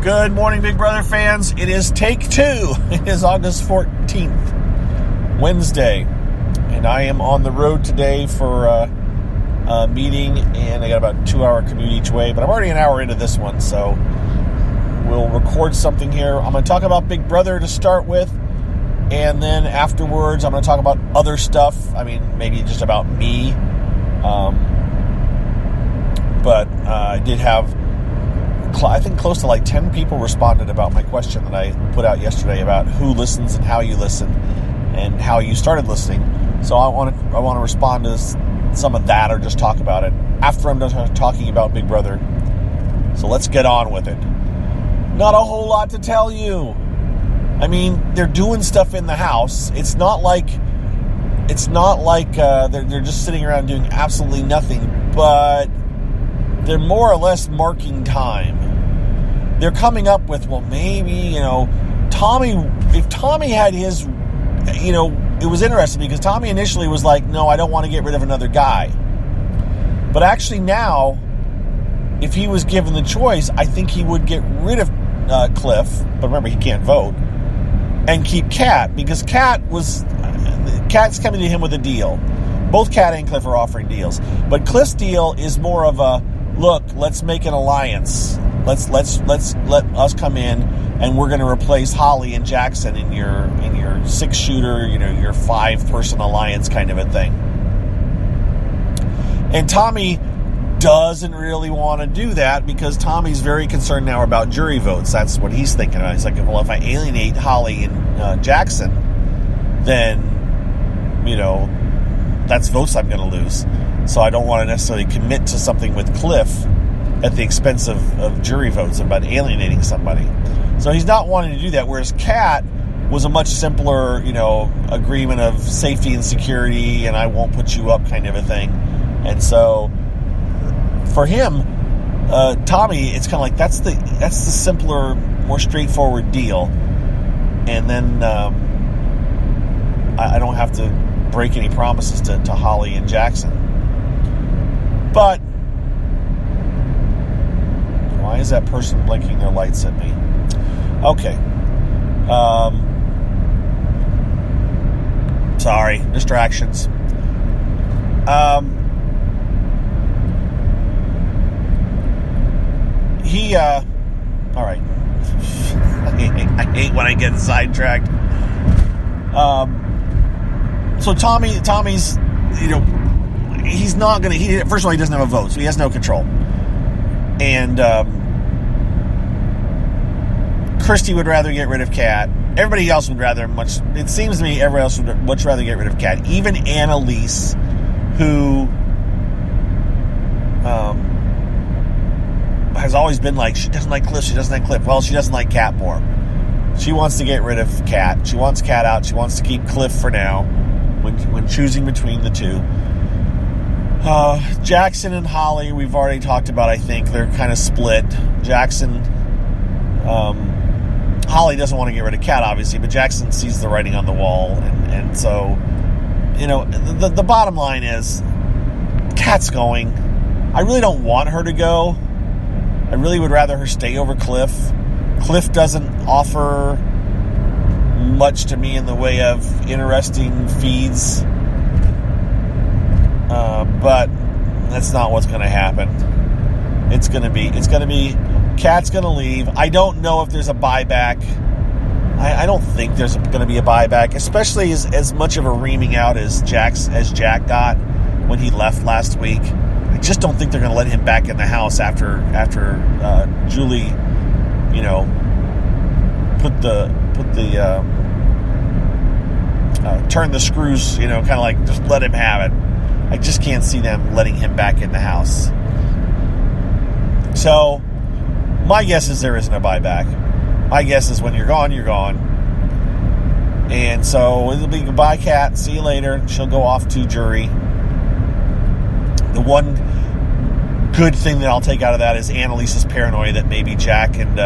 Good morning, Big Brother fans. It is take two. It is August 14th, Wednesday, and I am on the road today for a meeting, and I got about a 2-hour commute each way, but I'm already an hour into this one, so we'll record something here. I'm going to talk about Big Brother to start with, and then afterwards I'm going to talk about other stuff. I mean, maybe just about me, but I did have, I think, close to like 10 people responded about my question that I put out yesterday about who listens and how you listen and how you started listening. So I want to respond to some of that, or just talk about it after I'm done talking about Big Brother. So let's get on with it. Not a whole lot to tell you. I mean, they're doing stuff in the house. It's not like they're just sitting around doing absolutely nothing, but they're more or less marking time. They're coming up with, well, maybe, Tommy, if Tommy had his, it was interesting because Tommy initially was like, no, I don't want to get rid of another guy. But actually now, if he was given the choice, I think he would get rid of Cliff, but remember, he can't vote, and keep Kat, because Kat's coming to him with a deal. Both Kat and Cliff are offering deals. But Cliff's deal is more of a, look, let's make an alliance. Let's let us come in, and we're going to replace Holly and Jackson in your 6-shooter, your 5-person alliance kind of a thing. And Tommy doesn't really want to do that because Tommy's very concerned now about jury votes. That's what he's thinking about. He's like, well, if I alienate Holly and Jackson, then, that's votes I'm going to lose. So I don't want to necessarily commit to something with Cliff at the expense of jury votes about alienating somebody. So he's not wanting to do that, whereas Kat was a much simpler, agreement of safety and security, and I won't put you up kind of a thing. And so for him, Tommy, it's kind of like that's the simpler, more straightforward deal. And then I don't have to break any promises to Holly and Jackson. But why is that person blinking their lights at me? Okay. Sorry, distractions. All right. I hate when I get sidetracked. So Tommy's, he's not going to, first of all, he doesn't have a vote, so he has no control. And Christy would rather get rid of Kat. Everybody else would rather it seems to me everybody else would much rather get rid of Kat. Even Annalise, who has always been like, she doesn't like Cliff. Well, she doesn't like Kat more. She wants to get rid of Kat. She wants Kat out. She wants to keep Cliff for now when choosing between the two. Jackson and Holly, we've already talked about, I think. They're kind of split. Jackson, Holly doesn't want to get rid of Kat, obviously, but Jackson sees the writing on the wall. And so, the bottom line is, Kat's going. I really don't want her to go. I really would rather her stay over Cliff. Cliff doesn't offer much to me in the way of interesting feeds. But that's not what's going to happen. It's going to be Kat's going to leave. I don't know if there's a buyback. I don't think there's going to be a buyback, especially as much of a reaming out as Jack got when he left last week. I just don't think they're going to let him back in the house after Julie, turn the screws, kind of like just let him have it. I just can't see them letting him back in the house. So my guess is there isn't a buyback. My guess is when you're gone, you're gone. And so it'll be goodbye, Kat. See you later. She'll go off to jury. The one good thing that I'll take out of that is Annalise's paranoia that maybe Jack and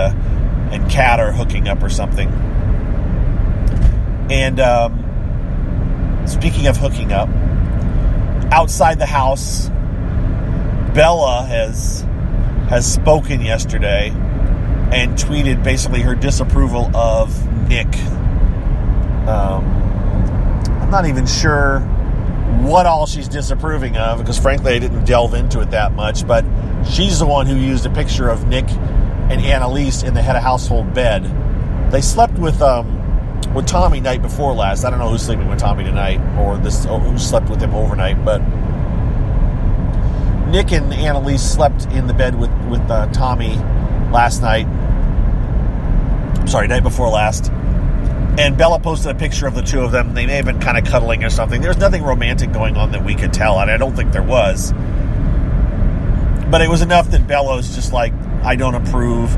Kat are hooking up or something. And speaking of hooking up, outside the house, Bella has spoken yesterday, and tweeted basically her disapproval of Nick. I'm not even sure what all she's disapproving of, because frankly I didn't delve into it that much, but she's the one who used a picture of Nick and Annalise in the head of household bed. They slept with Tommy night before last. I don't know who's sleeping with Tommy tonight, or who slept with him overnight, but Nick and Annalise slept in the bed with Tommy last night. Sorry, night before last. And Bella posted a picture of the two of them. They may have been kind of cuddling or something. There's nothing romantic going on that we could tell, and I don't think there was. But it was enough that Bella was just like, I don't approve.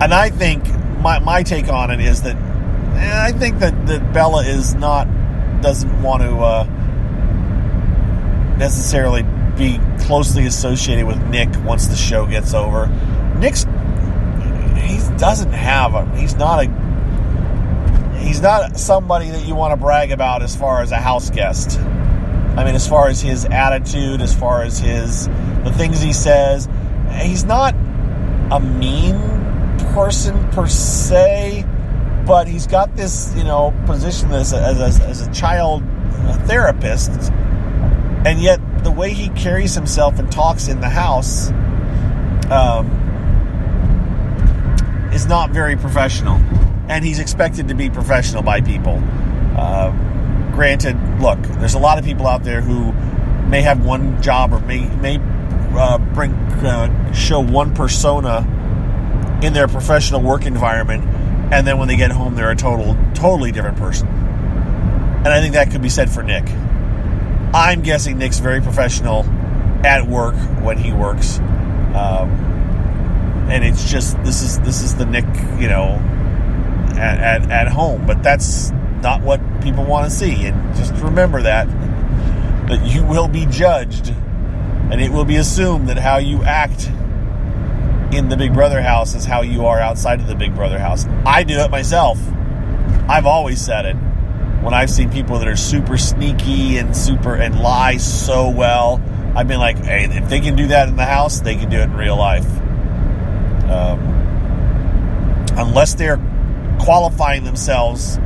And I think, my take on it is that, I think that Bella doesn't want to necessarily be closely associated with Nick once the show gets over. He's not somebody that you want to brag about as far as a house guest. I mean, as far as his attitude, as far as the things he says, he's not a mean person per se, but he's got this, position as a child therapist, and yet the way he carries himself and talks in the house is not very professional, and he's expected to be professional by people. Granted, look, there's a lot of people out there who may have one job or may show one persona in their professional work environment, and then when they get home, they're a totally different person. And I think that could be said for Nick. I'm guessing Nick's very professional at work when he works, and it's just this is the Nick, at home. But that's not what people want to see. And just remember that you will be judged, and it will be assumed that how you act in the Big Brother house is how you are outside of the Big Brother house. I do it myself. I've always said it. When I've seen people that are super sneaky and lie so well, I've been like, hey, if they can do that in the house, they can do it in real life. Unless they're qualifying themselves,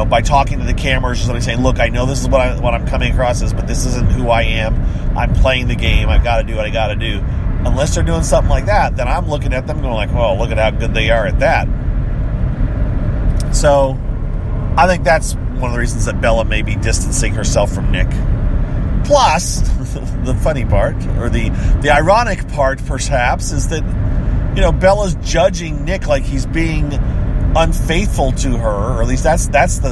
by talking to the cameras or something, saying, look, I know this is what I'm coming across as, but this isn't who I am. I'm playing the game. I've got to do what I got to do. Unless they're doing something like that, then I'm looking at them going like, well, look at how good they are at that. So I think that's one of the reasons that Bella may be distancing herself from Nick. Plus, the funny part, or the ironic part perhaps, is that, Bella's judging Nick like he's being unfaithful to her, or at least that's the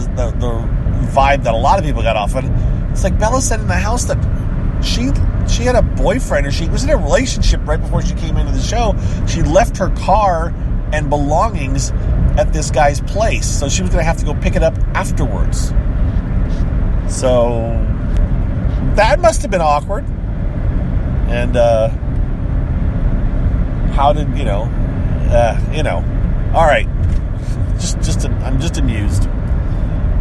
vibe that a lot of people got off of it. It's like Bella said in the house that she had a boyfriend, or she was in a relationship right before she came into the show. She left her car and belongings at this guy's place, so she was going to have to go pick it up afterwards. So that must have been awkward. And how did all right, I'm just amused.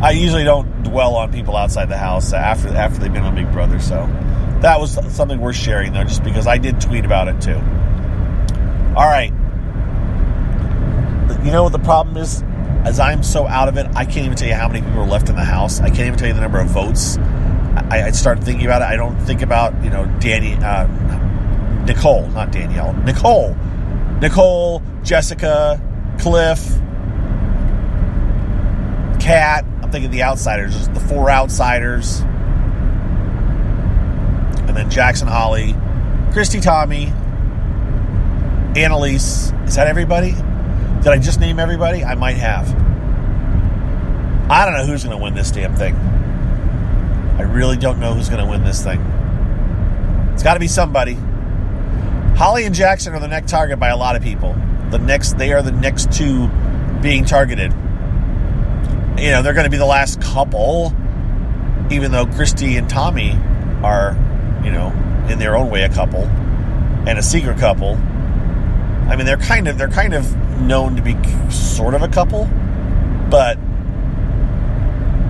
I usually don't dwell on people outside the house after they've been on Big Brother, so that was something worth sharing, though, just because I did tweet about it too. All right. You know what the problem is? As I'm so out of it, I can't even tell you how many people are left in the house. I can't even tell you the number of votes. I started thinking about it. I don't think about, Nicole, not Danielle. Nicole, Jessica, Cliff, Kat. I'm thinking the outsiders. There's the 4 outsiders. And then Jackson, Holly, Christy, Tommy, Annalise. Is that everybody? Did I just name everybody? I might have. I don't know who's going to win this damn thing. I really don't know who's going to win this thing. It's got to be somebody. Holly and Jackson are the next target by a lot of people. They are the next 2 being targeted. They're going to be the last couple, even though Christy and Tommy are, in their own way a couple and a secret couple. I mean, they're kind of known to be sort of a couple, but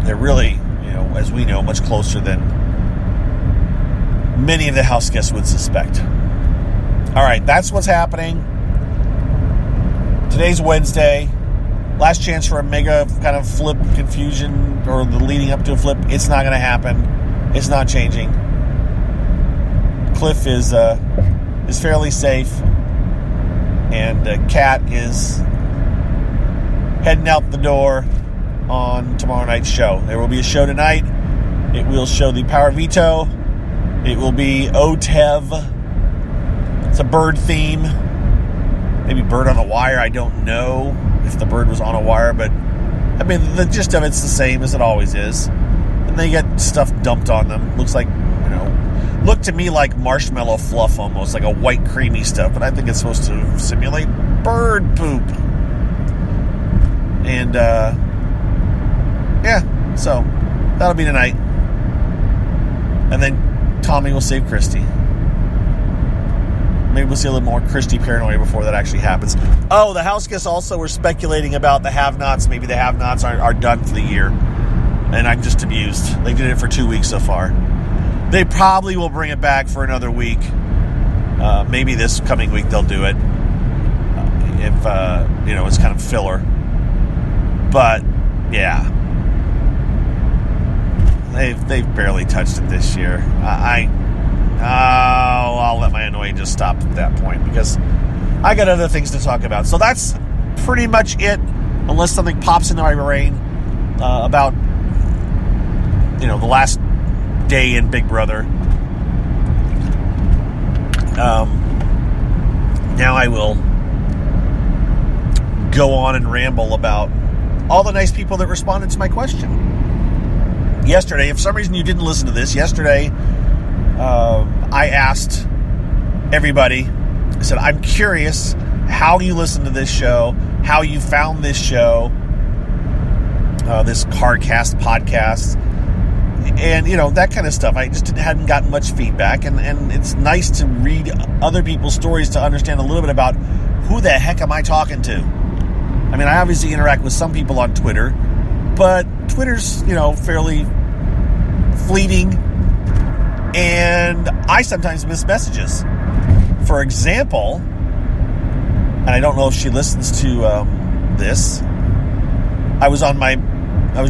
they're really, as we know, much closer than many of the house guests would suspect. All right, that's what's happening. Today's Wednesday. Last chance for a mega kind of flip confusion or the leading up to a flip. It's not going to happen. It's not changing. Cliff is fairly safe, and Kat is heading out the door on tomorrow night's show. There will be a show tonight. It will show the Power Veto. It will be OTEV. It's a bird theme. Maybe bird on a wire. I don't know if the bird was on a wire, but I mean, the gist of it's the same as it always is. And they get stuff dumped on them. Looks like, looked to me like marshmallow fluff almost, like a white creamy stuff, but I think it's supposed to simulate bird poop. And, so that'll be tonight. And then Tommy will save Christy. Maybe we'll see a little more Christy paranoia before that actually happens. Oh, the house guests also were speculating about the have-nots. Maybe the have-nots are done for the year. And I'm just amused. They did it for 2 weeks so far. They probably will bring it back for another week. Maybe this coming week they'll do it. If, it's kind of filler. But, yeah. They've barely touched it this year. I'll let my annoying just stop at that point because I got other things to talk about. So that's pretty much it, unless something pops into my brain about, the last day in Big Brother. Now I will go on and ramble about all the nice people that responded to my question. Yesterday, if for some reason you didn't listen to this, yesterday I asked everybody, I said, I'm curious how you listen to this show, how you found this show, this CarCast podcast, and, that kind of stuff. I just hadn't gotten much feedback, and it's nice to read other people's stories to understand a little bit about who the heck am I talking to. I mean, I obviously interact with some people on Twitter, but Twitter's, fairly fleeting, and I sometimes miss messages. For example, and I don't know if she listens to this, I was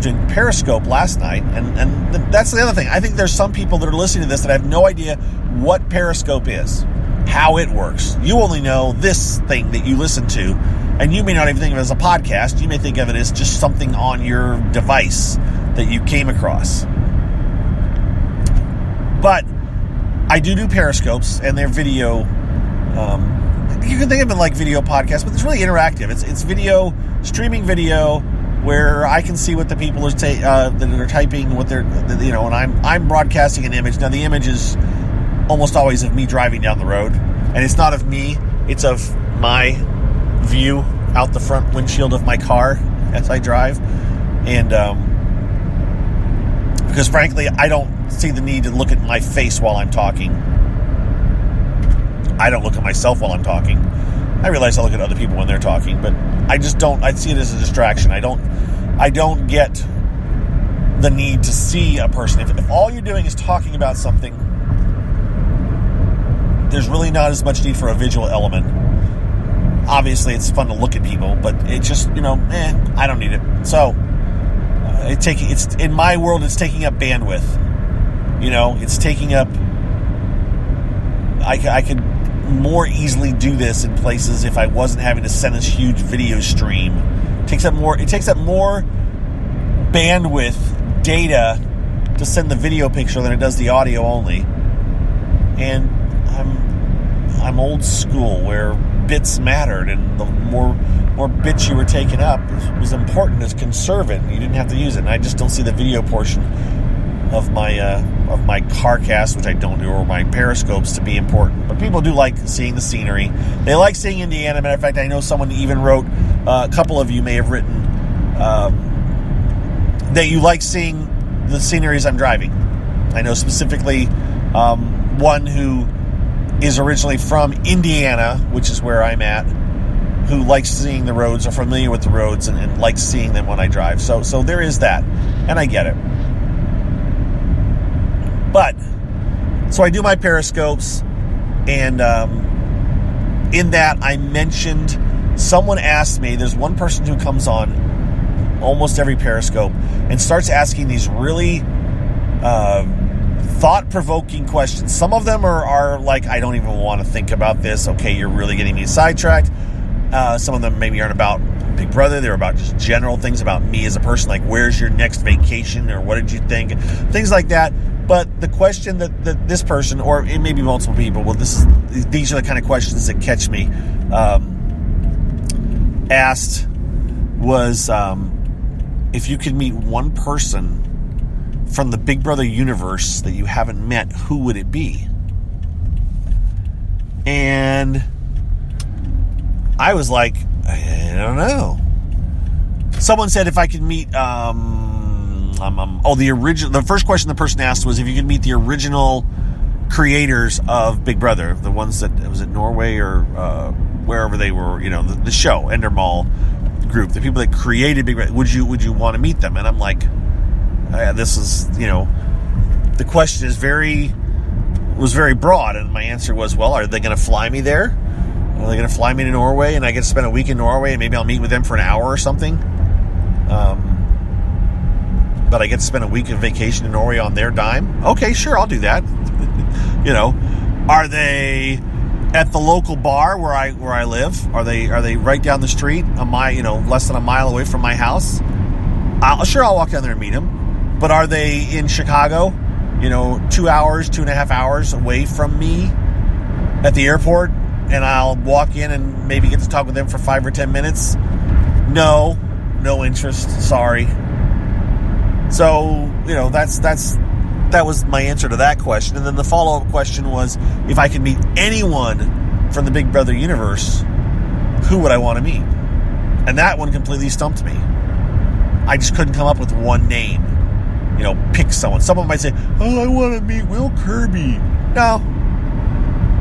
doing Periscope last night, and that's the other thing. I think there's some people that are listening to this that have no idea what Periscope is, how it works. You only know this thing that you listen to, and you may not even think of it as a podcast. You may think of it as just something on your device that you came across. But I do Periscopes, and they're video. You can think of it like video podcasts, but it's really interactive. It's video, streaming video, where I can see what the people are that are typing, what they're, and I'm broadcasting an image. Now the image is almost always of me driving down the road, and it's not of me; it's of my view out the front windshield of my car as I drive, and because frankly, I don't see the need to look at my face while I'm talking. I don't look at myself while I'm talking. I realize I look at other people when they're talking, but I just don't. I see it as a distraction. I don't get the need to see a person. If all you're doing is talking about something, there's really not as much need for a visual element. Obviously, it's fun to look at people, but it just, I don't need it. So, it's in my world, it's taking up bandwidth. It's taking up. I could more easily do this in places if I wasn't having to send this huge video stream. It takes up more bandwidth data to send the video picture than it does the audio only. And I'm old school where bits mattered, and the more bits you were taking up was important to conserve it, and you didn't have to use it. And I just don't see the video portion of my CarCast, which I don't do, or my Periscopes to be important. But people do like seeing the scenery. They like seeing Indiana. Matter of fact, I know someone even wrote, a couple of you may have written, that you like seeing the sceneries I'm driving. I know specifically one who is originally from Indiana, which is where I'm at, who likes seeing the roads, are familiar with the roads, and likes seeing them when I drive. So there is that, and I get it. But, so I do my Periscopes, and in that I mentioned someone asked me, there's one person who comes on almost every Periscope and starts asking these really thought-provoking questions. Some of them are like, I don't even want to think about this. Okay, you're really getting me sidetracked. Some of them maybe aren't about Big Brother. They're about just general things about me as a person, like where's your next vacation, or what did you think, things like that. But the question that this person, or it may be multiple people, well, these are the kind of questions that catch me, asked was, if you could meet one person from the Big Brother universe that you haven't met, who would it be? And I was like, I don't know. Someone said if I could meet, the first question the person asked was if you could meet the original creators of Big Brother, the ones that, was it Norway or wherever they were, the show, Endermall group, the people that created Big Brother, would you want to meet them? And I'm like, this is, the question was very broad, and my answer was, well, are they going to fly me there? Are they going to fly me to Norway, and I get to spend a week in Norway, and maybe I'll meet with them for an hour or something? But I get to spend a week of vacation in Norway on their dime? Okay, sure, I'll do that. Are they at the local bar where I live? Are they right down the street, less than a mile away from my house? I'll walk down there and meet them. But are they in Chicago, 2.5 hours away from me at the airport, and I'll walk in and maybe get to talk with them for 5 or 10 minutes? No interest, sorry. So, that was my answer to that question. And then the follow-up question was, if I could meet anyone from the Big Brother universe, who would I want to meet? And that one completely stumped me. I just couldn't come up with one name. Pick someone. Someone might say, oh, I want to meet Will Kirby. No,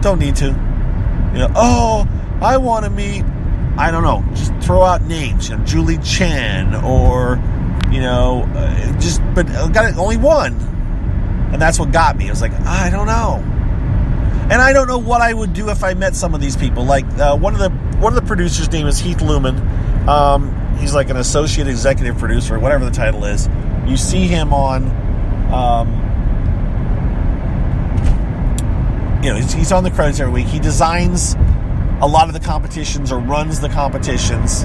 don't need to. Oh, I want to meet, I don't know, just throw out names, Julie Chen, or, but I got only one. And that's what got me. I was like, I don't know. And I don't know what I would do if I met some of these people. Like, one of the producers' name is Heath Lumen. He's like an associate executive producer, whatever the title is. You see him on, he's on the credits every week. He designs a lot of the competitions or runs the competitions.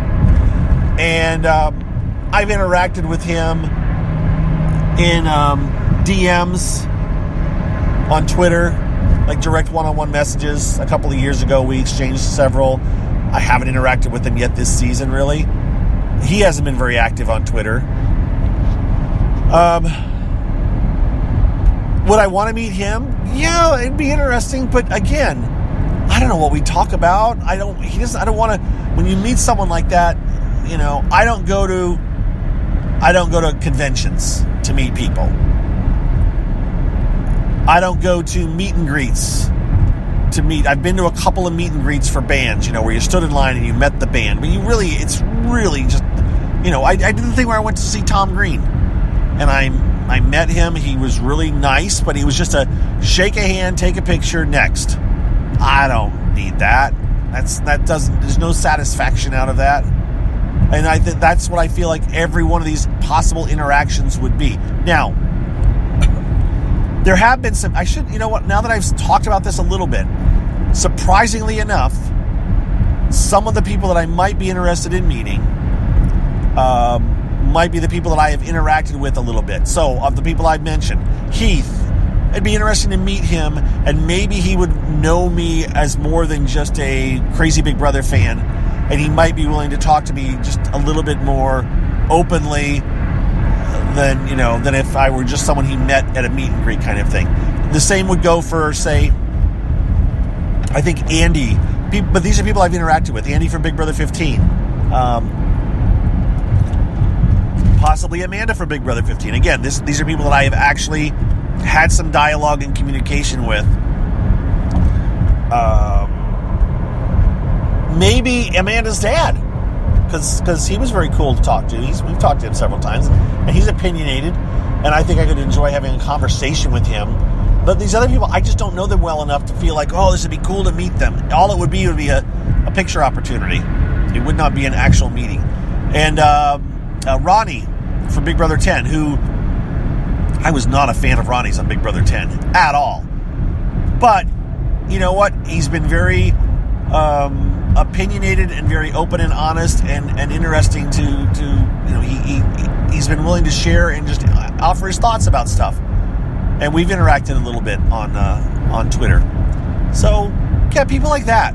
And I've interacted with him in DMs on Twitter, like direct one-on-one messages. A couple of years ago, we exchanged several. I haven't interacted with him yet this season, really. He hasn't been very active on Twitter. Would I want to meet him? Yeah, it'd be interesting. But again, I don't know what we talk about. I don't want to. When you meet someone like that, I don't go to conventions to meet people. I don't go to meet and greets to meet. I've been to a couple of meet and greets for bands, where you stood in line and you met the band. But it's really just, I did the thing where I went to see Tom Green. And I met him. He was really nice, but he was just a shake a hand, take a picture, next. I don't need that. There's no satisfaction out of that. And I think that's what I feel like every one of these possible interactions would be. Now, there have been some, now that I've talked about this a little bit, surprisingly enough, some of the people that I might be interested in meeting, might be the people that I have interacted with a little bit. So, of the people I've mentioned, Heath, it'd be interesting to meet him, and maybe he would know me as more than just a crazy Big Brother fan, and he might be willing to talk to me just a little bit more openly than if I were just someone he met at a meet and greet kind of thing. The same would go for, say, I think Andy, but these are people I've interacted with. Andy from Big Brother 15. Possibly Amanda from Big Brother 15. Again, these are people that I have actually had some dialogue and communication with. Maybe Amanda's dad, because he was very cool to talk to. We've talked to him several times, and he's opinionated, and I think I could enjoy having a conversation with him. But these other people, I just don't know them well enough to feel like, oh, this would be cool to meet them. All it would be a picture opportunity. It would not be an actual meeting. And Ronnie from Big Brother 10, who I was not a fan of Ronnie's on Big Brother 10 at all. But you know what? He's been very opinionated and very open and honest and interesting to you know, he's been willing to share and just offer his thoughts about stuff. And we've interacted a little bit on Twitter. So, yeah, people like that.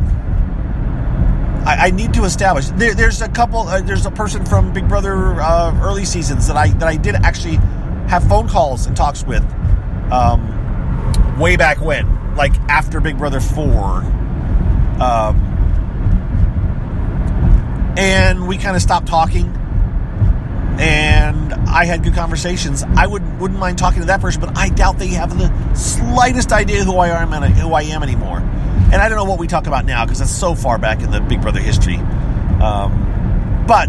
I need to establish. There's a couple. There's a person from Big Brother early seasons that I did actually have phone calls and talks with way back when, like after Big Brother 4, and we kind of stopped talking. And I had good conversations. I wouldn't mind talking to that person, but I doubt they have the slightest idea who I am anymore. And I don't know what we talk about now because it's so far back in the Big Brother history. But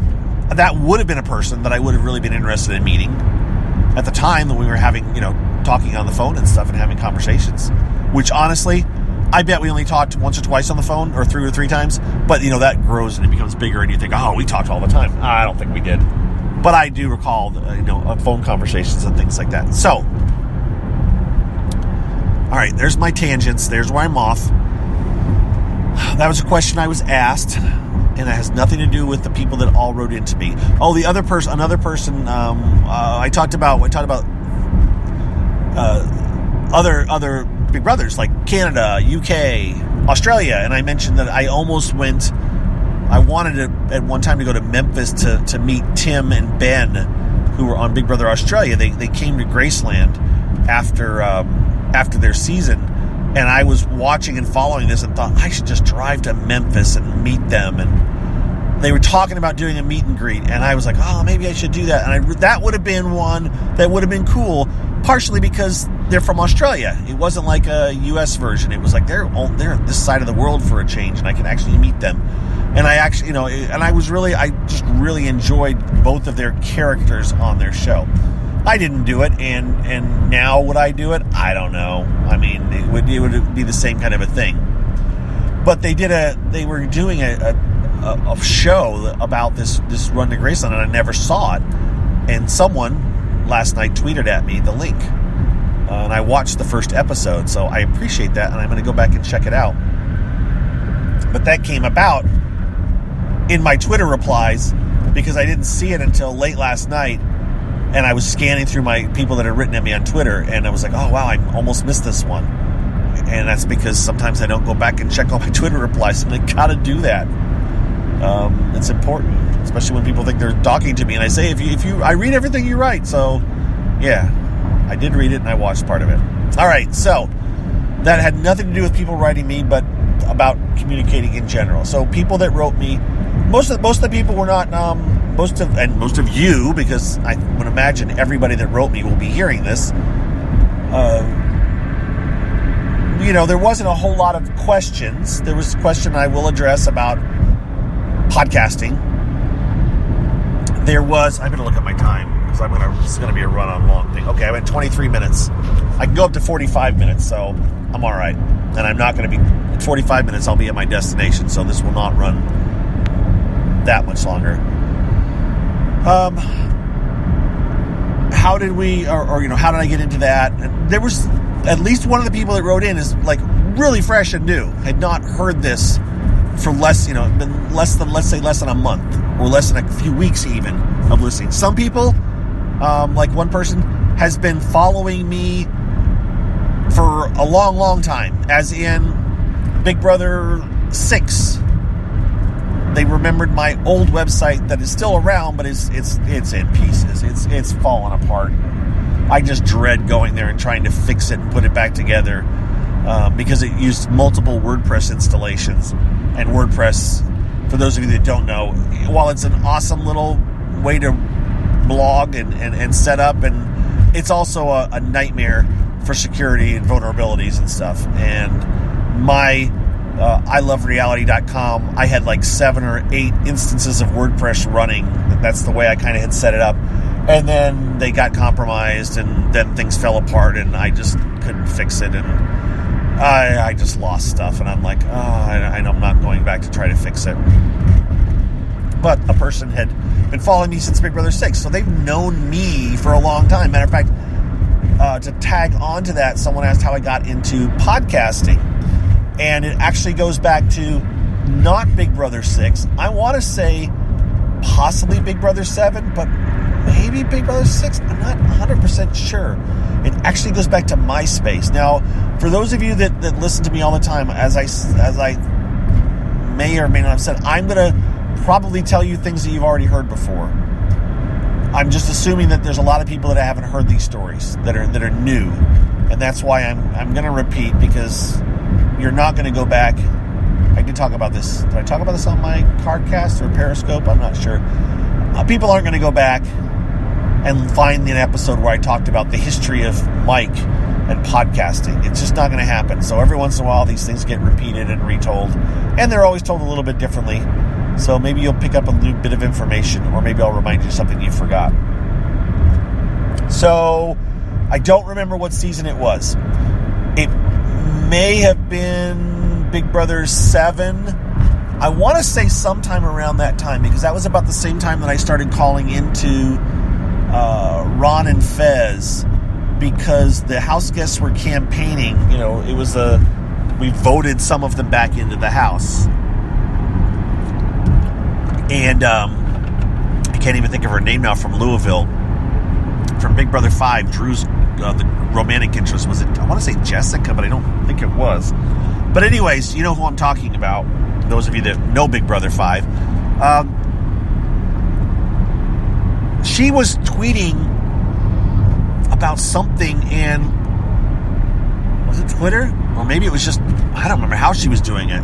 that would have been a person that I would have really been interested in meeting at the time that we were having, you know, talking on the phone and stuff and having conversations. Which honestly, I bet we only talked once or twice on the phone, or 3 or 3 times. But you know, that grows and it becomes bigger, and you think, oh, we talked all the time. I don't think we did. But I do recall, you know, phone conversations and things like that. So, all right, there's my tangents. There's where I'm off. That was a question I was asked, and it has nothing to do with the people that all wrote into me. Oh, another person. I talked about other Big Brothers like Canada, UK, Australia, and I mentioned that I almost went. I wanted to, at one time, to go to Memphis to meet Tim and Ben, who were on Big Brother Australia. They came to Graceland after their season, and I was watching and following this and thought I should just drive to Memphis and meet them. And they were talking about doing a meet and greet, and I was like, oh, maybe I should do that. And that would have been one that would have been cool, partially because they're from Australia. It wasn't like a U.S. version. It was like they're this side of the world for a change, and I can actually meet them. And I actually, you know, and I just really enjoyed both of their characters on their show. I didn't do it, and now would I do it? I don't know. I mean, it would be the same kind of a thing. But they were doing a show about this run to Graceland, and I never saw it. And someone last night tweeted at me the link, and I watched the first episode, so I appreciate that, and I'm going to go back and check it out. But that came about in my Twitter replies because I didn't see it until late last night, and I was scanning through my people that had written at me on Twitter, and I was like, oh wow, I almost missed this one. And that's because sometimes I don't go back and check all my Twitter replies, and I gotta do that. It's important, especially when people think they're talking to me, and I say, I read everything you write. So yeah, I did read it, and I watched part of it. All right, so that had nothing to do with people writing me, but about communicating in general. So people that wrote me, most of the people were not, most of you, because I would imagine everybody that wrote me will be hearing this. You know, there wasn't a whole lot of questions. There was a question I will address about podcasting. There was, I'm going to look at my time because this is going to be a run-on long thing. Okay, I went 23 minutes. I can go up to 45 minutes, so I'm all right. And I'm not going to be, at 45 minutes, I'll be at my destination, so this will not run that much longer. How did I get into that? And there was at least one of the people that wrote in is like really fresh and new, had not heard this for been less than, let's say, less than a month or less than a few weeks even of listening. Some people, like one person, has been following me for a long, long time, as in Big Brother 6. They remembered my old website that is still around, but it's in pieces. It's fallen apart. I just dread going there and trying to fix it and put it back together because it used multiple WordPress installations. And WordPress, for those of you that don't know, while it's an awesome little way to blog and set up, and it's also a nightmare for security and vulnerabilities and stuff. And my ilovereality.com, I had like 7 or 8 instances of WordPress running. That's the way I kind of had set it up. And then they got compromised, and then things fell apart, and I just couldn't fix it, and I just lost stuff, and I'm like, I'm not going back to try to fix it. but a person had been following me since Big Brother 6. So they've known me for a long time. Matter of fact, to tag onto that, someone asked how I got into podcasting. And it actually goes back to not Big Brother 6. I want to say possibly Big Brother 7, but maybe Big Brother 6. I'm not 100% sure. It actually goes back to MySpace. Now, for those of you that listen to me all the time, as I may or may not have said, I'm going to probably tell you things that you've already heard before. I'm just assuming that there's a lot of people that haven't heard these stories that are new, and that's why I'm going to repeat, because you're not going to go back. I did talk about this. Did I talk about this on my Cardcast or Periscope? I'm not sure. People aren't going to go back and find an episode where I talked about the history of Mike and podcasting. It's just not going to happen. So every once in a while, these things get repeated and retold, and they're always told a little bit differently. So maybe you'll pick up a new bit of information, or maybe I'll remind you of something you forgot. So I don't remember what season it was. It may have been Big Brother 7. I want to say sometime around that time, because that was about the same time that I started calling into Ron and Fez, because the house guests were campaigning. You know, it was we voted some of them back into the house. And I can't even think of her name now, from Louisville, from Big Brother 5. Drew's the romantic interest, was it? I want to say Jessica, but I don't think it was. But anyways, you know who I'm talking about. Those of you that know Big Brother 5. She was tweeting about something, and was it Twitter? Or maybe it was just, I don't remember how she was doing it.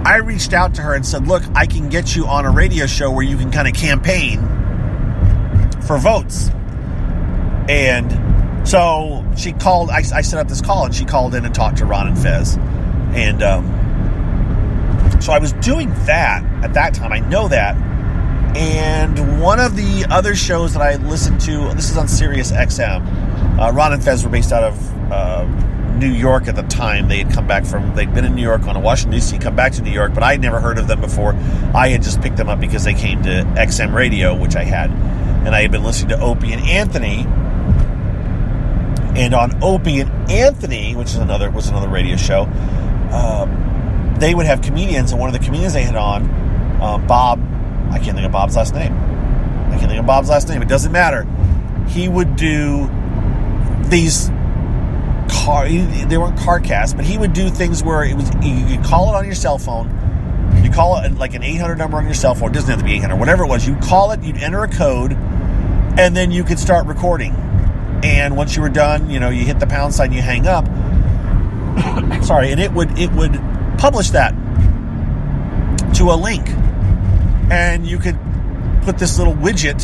I reached out to her and said, look, I can get you on a radio show where you can kind of campaign for votes. And so she called, I set up this call, and she called in and talked to Ron and Fez. And so I was doing that at that time. I know that. And one of the other shows that I listened to, this is on Sirius XM. Ron and Fez were based out of New York at the time. They'd been in New York on a Washington, D.C., come back to New York, but I had never heard of them before. I had just picked them up because they came to XM Radio, which I had. And I had been listening to Opie and Anthony. And on Opie and Anthony, which was another radio show, they would have comedians, and one of the comedians they had on, Bob, I can't think of Bob's last name. It doesn't matter. He would do these they weren't car casts, but he would do things where it was, you could call it on your cell phone. You call it like an 800 number on your cell phone. It doesn't have to be 800, whatever it was. You call it, you'd enter a code, and then you could start recording. And once you were done, you hit the pound sign, you hang up. Sorry, and it would publish that to a link. And you could put this little widget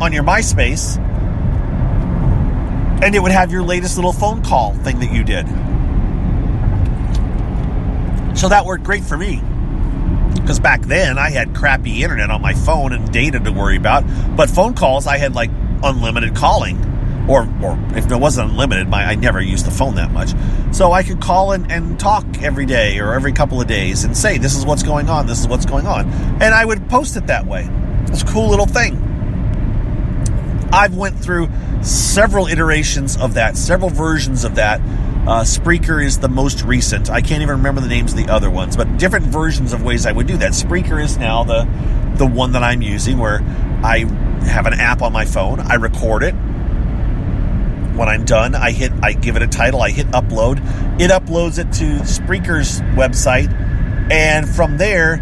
on your MySpace, and it would have your latest little phone call thing that you did. So that worked great for me, because back then I had crappy internet on my phone and data to worry about. But phone calls, I had like unlimited calling, or if it wasn't unlimited, I never used the phone that much. So I could call and talk every day or every couple of days and say, this is what's going on, this is what's going on. And I would post it that way. It's a cool little thing. I've went through several iterations of that, several versions of that. Spreaker is the most recent. I can't even remember the names of the other ones, but different versions of ways I would do that. Spreaker is now the one that I'm using, where I have an app on my phone. I record it. When I'm done, I give it a title. I hit upload. It uploads it to Spreaker's website, and from there,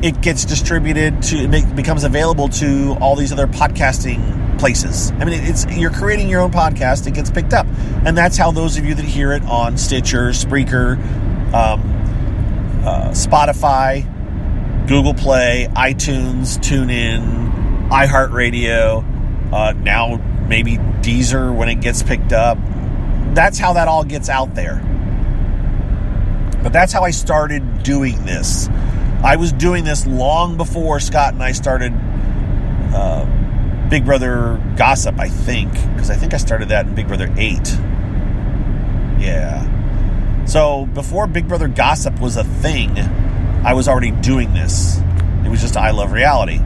it gets distributed it becomes available to all these other podcasting places. I mean, you're creating your own podcast. It gets picked up, and that's how those of you that hear it on Stitcher, Spreaker, Spotify, Google Play, iTunes, TuneIn, iHeartRadio, now maybe Deezer when it gets picked up. That's how that all gets out there. But that's how I started doing this. I was doing this long before Scott and I started Big Brother Gossip, I think. Because I think I started that in Big Brother 8. Yeah. So before Big Brother Gossip was a thing, I was already doing this. It was just I Love Reality.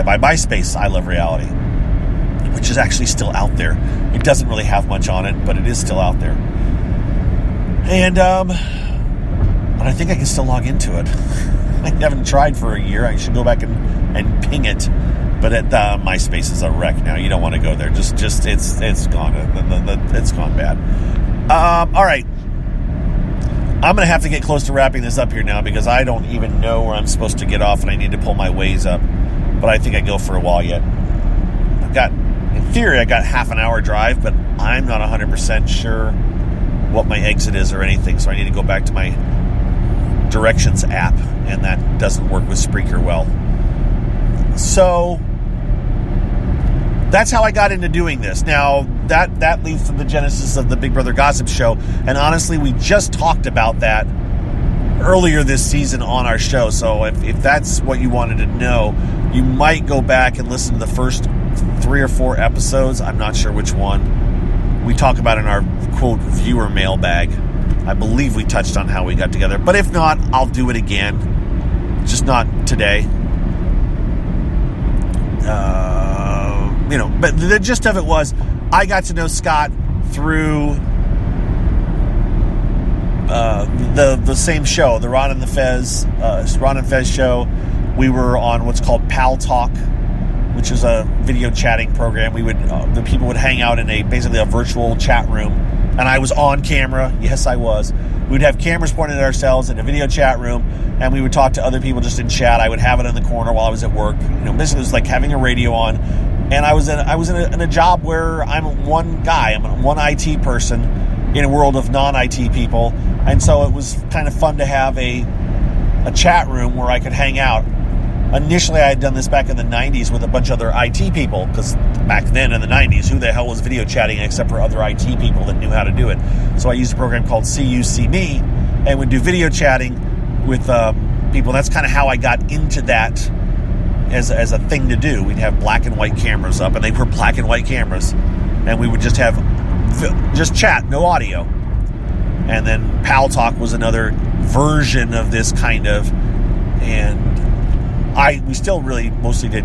by MySpace, I Love Reality, which is actually still out there. It doesn't really have much on it, but it is still out there. And I think I can still log into it. I haven't tried for a year. I should go back and ping it. But MySpace is a wreck now. You don't want to go there. Just it's gone. It's gone bad. All right. I'm going to have to get close to wrapping this up here now because I don't even know where I'm supposed to get off and I need to pull my ways up. But I think I go for a while yet. In theory, I got half an hour drive, but I'm not 100% sure what my exit is or anything. So I need to go back to my directions app, and that doesn't work with Spreaker well. So that's how I got into doing this. Now, that leads to the genesis of the Big Brother Gossip Show. And honestly, we just talked about that earlier this season on our show. So if that's what you wanted to know, you might go back and listen to the first 3 or 4 episodes. I'm not sure which one. We talk about in our, quote, viewer mailbag. I believe we touched on how we got together. But if not, I'll do it again. Just not today. But the gist of it was, I got to know Scott through the same show, the Ron and Fez show. We were on what's called Pal Talk, which is a video chatting program. The people would hang out in basically a virtual chat room, and I was on camera. Yes, I was. We'd have cameras pointed at ourselves in a video chat room, and we would talk to other people just in chat. I would have it in the corner while I was at work. Basically, it was like having a radio on. And I was in a job where I'm one guy. I'm one IT person in a world of non-IT people, and so it was kind of fun to have a chat room where I could hang out. Initially, I had done this back in the 90s with a bunch of other IT people, because back then in the 90s, who the hell was video chatting except for other IT people that knew how to do it? So I used a program called See You, See Me, and would do video chatting with people. That's kind of how I got into that as a thing to do. We'd have black and white cameras up, and they were black and white cameras, and we would just chat, no audio. And then Pal Talk was another version of this kind of, and we still really mostly did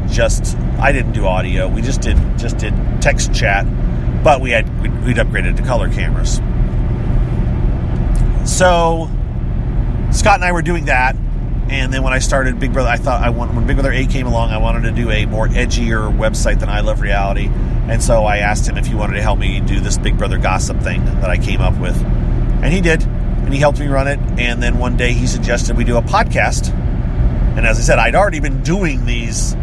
I didn't do audio. We just did text chat, but we'd upgraded to color cameras. So Scott and I were doing that. And then when I started Big Brother, when Big Brother 8 came along, I wanted to do a more edgier website than I Love Reality. And so I asked him if he wanted to help me do this Big Brother gossip thing that I came up with. And he did. And he helped me run it. And then one day he suggested we do a podcast. And as I said, I'd already been doing these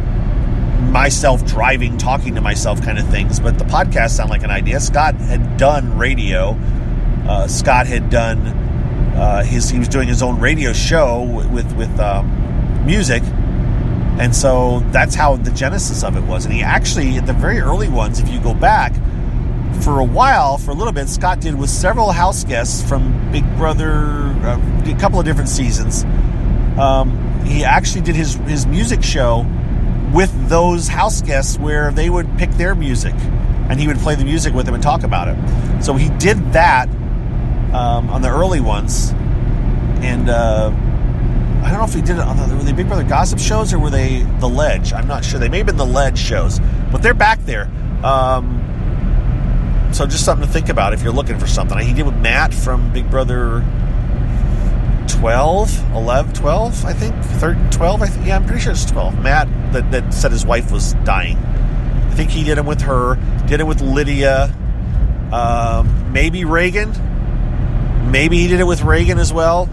myself driving, talking to myself kind of things. But the podcast sounded like an idea. Scott had done radio. Scott had done... he was doing his own radio show with music, and so that's how the genesis of it was. And he actually, at the very early ones, if you go back, for a little bit, Scott did with several house guests from Big Brother, a couple of different seasons. He actually did his music show with those house guests where they would pick their music, and he would play the music with them and talk about it. So he did that on the early ones, and I don't know if he did it on were they Big Brother Gossip shows or were they The Ledge? I'm not sure. They may have been The Ledge shows, but they're back there. So just something to think about if you're looking for something. He did with Matt from Big Brother 12, I think. 12, I think. Yeah, I'm pretty sure it's 12. Matt that said his wife was dying. I think he did it with her. Did it with Lydia. Maybe Reagan. Maybe he did it with Reagan as well.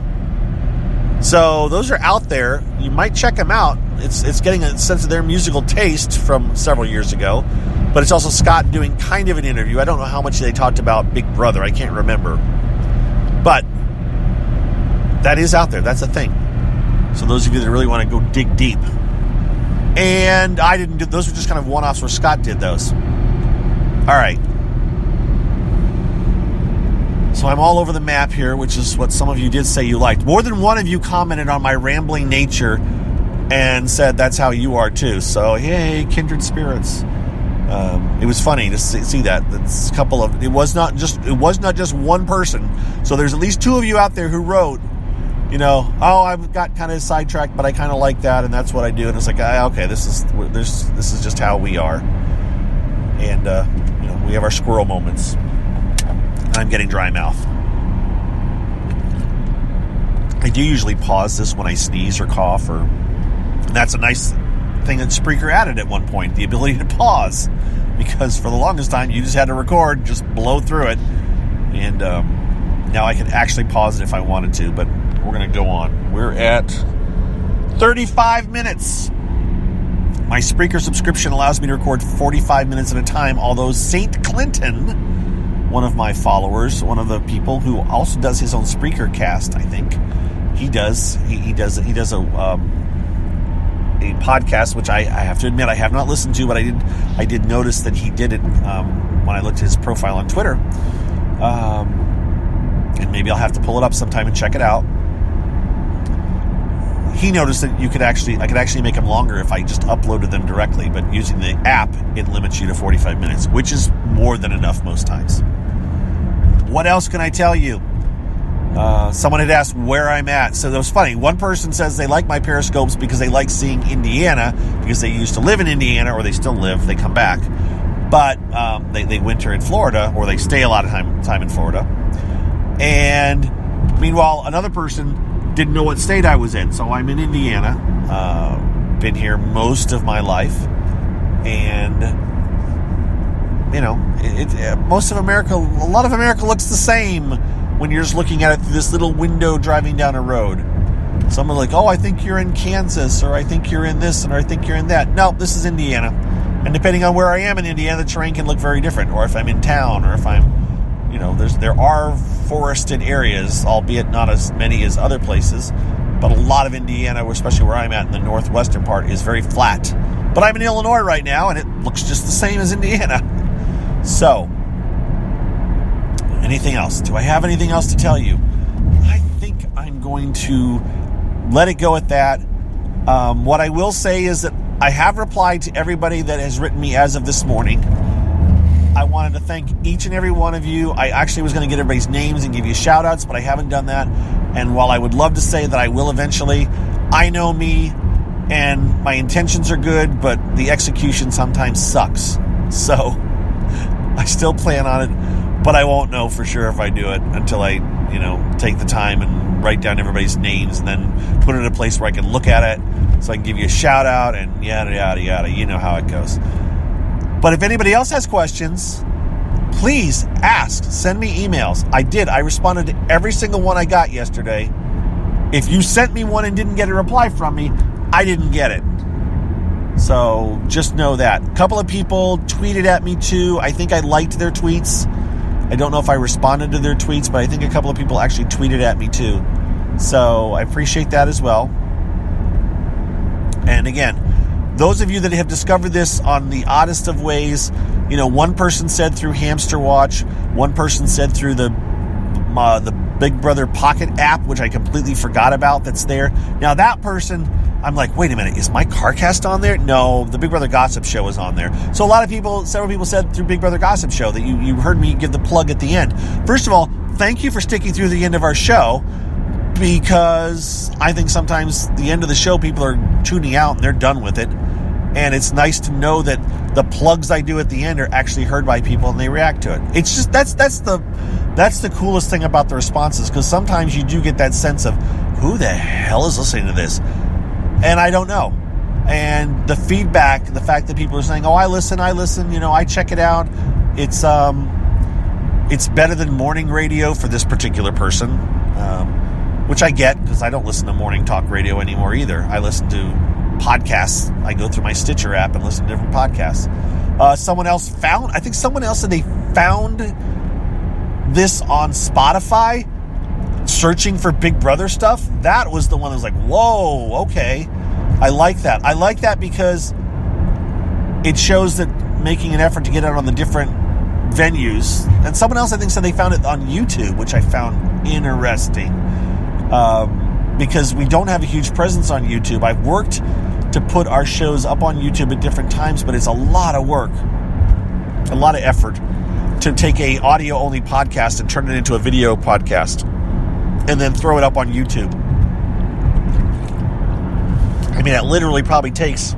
So those are out there. You might check them out. It's getting a sense of their musical taste from several years ago. But it's also Scott doing kind of an interview. I don't know how much they talked about Big Brother. I can't remember. But that is out there. That's a thing. So those of you that really want to go dig deep. And I didn't do those. Were just kind of one-offs where Scott did those. All right. So I'm all over the map here, which is what some of you did say you liked. More than one of you commented on my rambling nature and said that's how you are too. So, hey, kindred spirits. It was funny to see that. It's a couple of. It was not just one person. So there's at least two of you out there who wrote I've got kind of sidetracked, but I kind of like that, and that's what I do. And it's like, okay, this is just how we are. And we have our squirrel moments. I'm getting dry mouth. I do usually pause this when I sneeze or cough, and that's a nice thing that Spreaker added at one point, the ability to pause, because for the longest time you just had to record, just blow through it, and now I can actually pause it if I wanted to, but we're going to go on. We're at 35 minutes. My Spreaker subscription allows me to record 45 minutes at a time, although St. Clinton, one of my followers, one of the people who also does his own Spreaker cast, I think, he does a podcast, which I have to admit I have not listened to, but I did notice that he did it when I looked at his profile on Twitter. And maybe I'll have to pull it up sometime and check it out. He noticed that I could actually make them longer if I just uploaded them directly, but using the app, it limits you to 45 minutes, which is more than enough most times. What else can I tell you? Someone had asked where I'm at. So that was funny. One person says they like my Periscopes because they like seeing Indiana, because they used to live in Indiana, or they still live, they come back. But they winter in Florida, or they stay a lot of time in Florida. And meanwhile, another person didn't know what state I was in. So I'm in Indiana. Been here most of my life. And, most of America, a lot of America looks the same when you're just looking at it through this little window driving down a road. Someone like, I think you're in Kansas, or I think you're in this, or I think you're in that. No, this is Indiana. And depending on where I am in Indiana, the terrain can look very different. Or if I'm in town, or if I'm, there are forested areas, albeit not as many as other places. But a lot of Indiana, especially where I'm at in the northwestern part, is very flat. But I'm in Illinois right now, and it looks just the same as Indiana. So, anything else? Do I have anything else to tell you? I think I'm going to let it go at that. What I will say is that I have replied to everybody that has written me as of this morning. I wanted to thank each and every one of you. I actually was going to get everybody's names and give you shout outs, but I haven't done that. And while I would love to say that I will eventually, I know me and my intentions are good, but the execution sometimes sucks. So I still plan on it, but I won't know for sure if I do it until I, take the time and write down everybody's names and then put it in a place where I can look at it so I can give you a shout out and yada, yada, yada. You know how it goes. But if anybody else has questions, please ask. Send me emails. I responded to every single one I got yesterday. If you sent me one and didn't get a reply from me, I didn't get it. So just know that. A couple of people tweeted at me too. I think I liked their tweets. I don't know if I responded to their tweets, but I think a couple of people actually tweeted at me too. So I appreciate that as well. And again, those of you that have discovered this on the oddest of ways, one person said through Hamster Watch, one person said through the Big Brother Pocket app, which I completely forgot about that's there. Now that person, I'm like, wait a minute, is my CarCast on there? No, the Big Brother Gossip Show is on there. So several people said through Big Brother Gossip Show that you heard me give the plug at the end. First of all, thank you for sticking through the end of our show, because I think sometimes the end of the show people are tuning out and they're done with it. And it's nice to know that the plugs I do at the end are actually heard by people and they react to it. It's just that's the coolest thing about the responses, because sometimes you do get that sense of who the hell is listening to this, and I don't know. And the feedback, the fact that people are saying, I listen, I check it out. It's better than morning radio for this particular person, which I get, because I don't listen to morning talk radio anymore either. I listen to podcasts. I go through my Stitcher app and listen to different podcasts. Someone else said they found this on Spotify, searching for Big Brother stuff. That was the one that was like, whoa, okay. I like that. I like that because it shows that making an effort to get out on the different venues. And someone else, I think, said they found it on YouTube, which I found interesting. Because we don't have a huge presence on YouTube. I've worked to put our shows up on YouTube at different times, but it's a lot of work, a lot of effort to take a audio-only podcast and turn it into a video podcast and then throw it up on YouTube. I mean, it literally probably takes...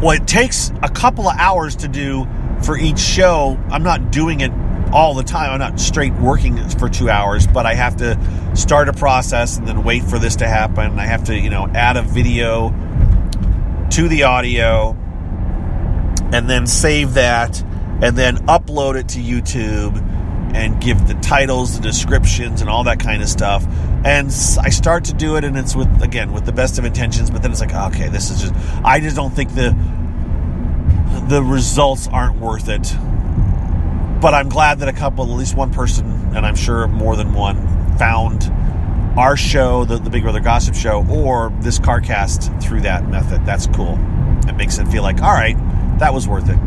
Well, it takes a couple of hours to do for each show. I'm not doing it all the time. I'm not straight working for 2 hours, but I have to start a process and then wait for this to happen. I have to, add a video to the audio and then save that and then upload it to YouTube and give the titles, the descriptions, and all that kind of stuff. And I start to do it, and it's with the best of intentions, but then it's like, okay, I just don't think the results aren't worth it. But I'm glad that at least one person, and I'm sure more than one, found our show, the Big Brother Gossip Show, or this CarCast through that method. That's cool. It makes it feel like, all right, that was worth it.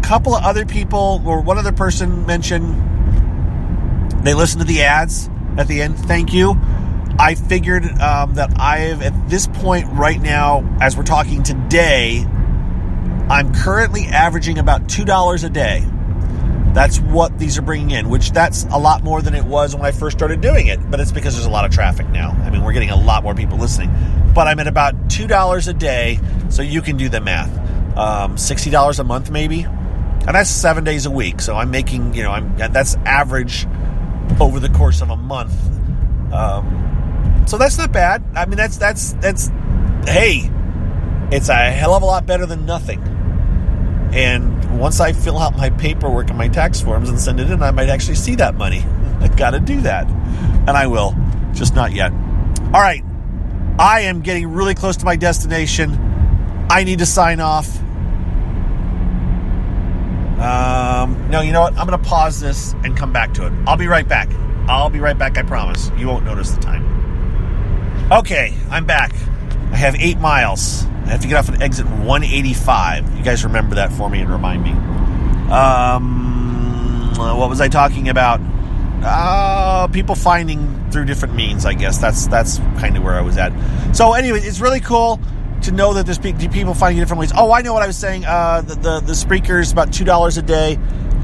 Couple of other people, or one other person mentioned they listened to the ads at the end. Thank you. I figured that I've, at this point right now, as we're talking today, I'm currently averaging about $2 a day. That's what these are bringing in, which that's a lot more than it was when I first started doing it, but it's because there's a lot of traffic now. I mean, we're getting a lot more people listening, but I'm at about $2 a day, so you can do the math. $60 a month maybe, and that's 7 days a week, so I'm making, that's average over the course of a month. So that's not bad. I mean, that's hey, it's a hell of a lot better than nothing. And once I fill out my paperwork and my tax forms and send it in, I might actually see that money. I've got to do that. And I will. Just not yet. All right. I am getting really close to my destination. I need to sign off. No, you know what? I'm going to pause this and come back to it. I'll be right back. I promise. You won't notice the time. Okay, I'm back. I have 8 miles. I have to get off at exit 185. You guys remember that for me and remind me. What was I talking about? People finding through different means, I guess. That's kind of where I was at. So anyway, it's really cool to know that there's people finding different ways. Oh, I know what I was saying. The Spreaker's about $2 a day.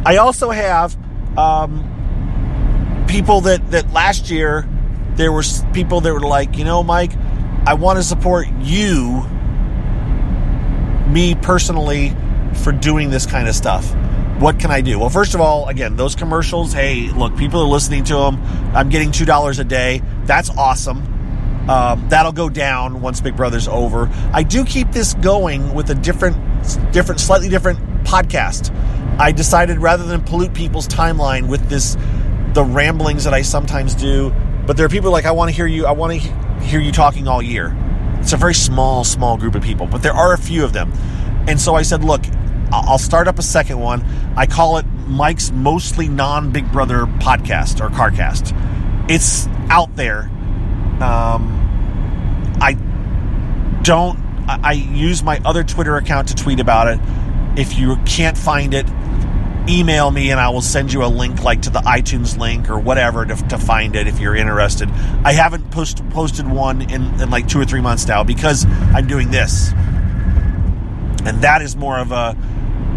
I also have people that last year, there were people that were like, Mike, I want to support you, me personally, for doing this kind of stuff. What can I do? Well, first of all, again, those commercials, hey, look, people are listening to them. I'm getting $2 a day. That's awesome. That'll go down once Big Brother's over. I do keep this going with a slightly different podcast. I decided rather than pollute people's timeline with the ramblings that I sometimes do, but there are people like, I want to hear you talking all year. It's a very small group of people, but there are a few of them. And so I said, look, I'll start up a second one. I call it Mike's Mostly Non-Big Brother Podcast or CarCast. It's out there. I use my other Twitter account to tweet about it. If you can't find it, email me and I will send you a link, like to the iTunes link or whatever, to find it if you're interested. I haven't posted one in like 2 or 3 months now because I'm doing this. And that is more of a,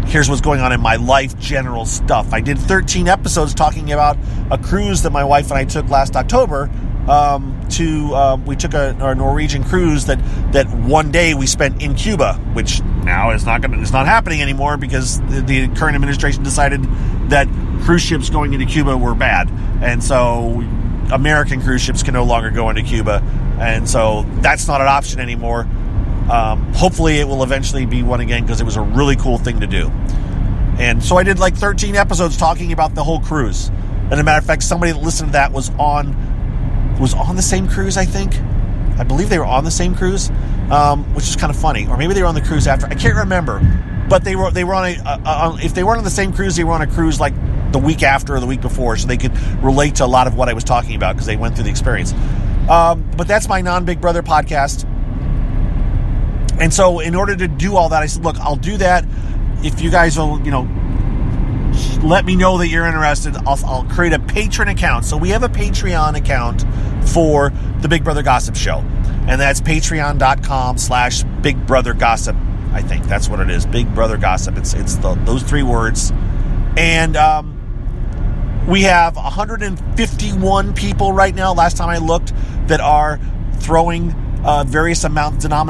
here's what's going on in my life, general stuff. I did 13 episodes talking about a cruise that my wife and I took last October. We took a Norwegian cruise that one day we spent in Cuba, which now it's not happening anymore because the current administration decided that cruise ships going into Cuba were bad, and so American cruise ships can no longer go into Cuba, and so that's not an option anymore. Hopefully it will eventually be one again because it was a really cool thing to do. And so I did like 13 episodes talking about the whole cruise. And as a matter of fact, somebody that listened to that was on the same cruise, I think. I believe they were on the same cruise, which is kind of funny. Or maybe they were on the cruise after. I can't remember. But they were on if they weren't on the same cruise, they were on a cruise like the week after or the week before, so they could relate to a lot of what I was talking about because they went through the experience. But that's my non-Big Brother podcast. And so in order to do all that, I said, look, I'll do that. If you guys will, let me know that you're interested. I'll create a patron account. So we have a Patreon account for the Big Brother Gossip Show. And that's patreon.com/Big Brother Gossip. I think that's what it is. Big Brother Gossip. It's those 3 words. And we have 151 people right now, last time I looked, that are throwing various amounts, denominations